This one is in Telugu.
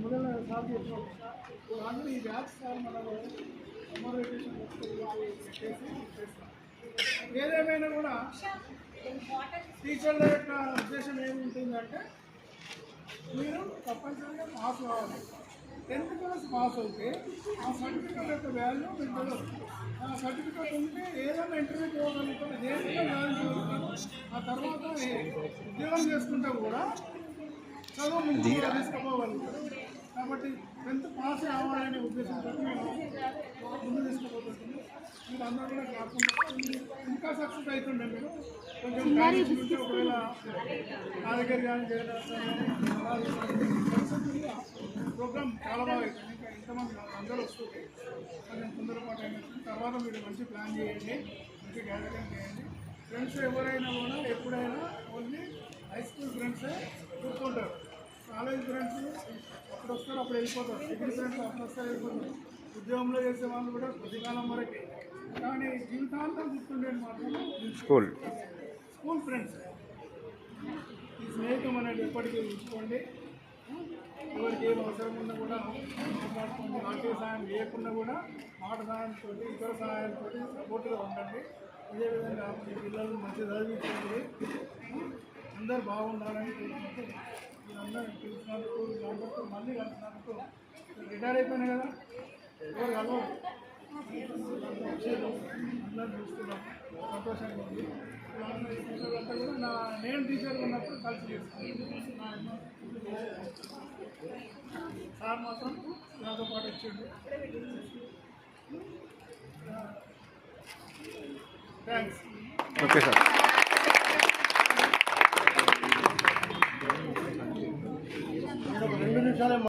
ಮೊದಲ ಸಾಧ್ಯ ಅಂದರೆ ಈ ಬ್ಯಾಚ್ సార్ మనకు సమ్మర్ వెకేషన్ పెట్టేసి చేస్తాం. ఏదేమైనా కూడా టీచర్ల యొక్క ఉద్దేశం ఏముంటుందంటే మీరు తప్పనిసరిగా పాస్ కావాలి. 10th క్లాస్ పాస్ అయితే ఆ సర్టిఫికేట్ యొక్క వాల్యూ మీకు తెలియదు. ఆ సర్టిఫికేట్ ఉంటే ఏదైనా ఇంటర్వ్యూ పోగలుగుతారు, దేనికైనా వాల్యూ చదువుతారు. ఆ తర్వాత ఉద్యోగం చేసుకుంటే కూడా చదువు ముందు తీసుకుపోగలుగుతారు. కాబట్టి 10th పాస్ కావాలనే ఉద్దేశంతో మేము ముందు తీసుకుపోతుంటాము. మీరు అందరూ కూడా జ్ఞాపకం ఇంకా సక్సెస్ అవుతుండే. మీరు కొంచెం ఉంటే ఒకవేళ నా దగ్గర కానీ ప్రోగ్రామ్ చాలా బాగా అవుతుంది. ఇంకా ఇంతమంది అందరూ వస్తుంది. కొంచెం తొందరపాటు అయినట్టు తర్వాత మీరు మంచి ప్లాన్ చేయండి, మంచి గ్యాదరింగ్ చేయండి. ఫ్రెండ్స్ ఎవరైనా కూడా ఎప్పుడైనా ఓన్లీ హై స్కూల్ ఫ్రెండ్సే గుర్తుంటారు. కాలేజ్ ఫ్రెండ్స్ అప్పుడు వస్తారు, అప్పుడు వెళ్ళిపోతారు. డిగ్రీ ఫ్రెండ్స్ అప్పుడు వస్తారు, వెళ్ళిపోతారు. ఉద్యోగంలో చేసే వాళ్ళు కూడా కొద్దికాలం వరకే, కానీ జీవితాంతం గుర్తుండేది మాత్రం స్కూల్ ఫ్రెండ్స్. ఈ స్నేహితం అనేది ఎప్పటికీ ఉంచుకోండి. ఎవరికి ఏం అవసరం ఉన్నా కూడా మాట్లాడుకోండి. ఆర్థిక సాయం లేకుండా కూడా మాట సాయంతో ఇతర సహాయాలతో సపోర్ట్గా ఉండండి. ఇదే విధంగా మీ పిల్లలు మంచి చదివించండి. అందరూ బాగుండాలని కోరుకుంటూ మీరందరూ తెలిసినందుకు అందరితో మళ్ళీ కలిసినందుకు రిటైర్ అయిపోయినాయి కదా, ఎవరు కలవరు, అందరూ చూస్తున్నాం, సంతోషంగా ఉంది. అంతా కూడా నేను టీచర్గా ఉన్నప్పుడు కలిసి చేస్తాను. సార్ మాత్రం నాతో పాటు వచ్చిండు. థ్యాంక్స్. Okay sir. నేను ఒక 2 నిమిషాలే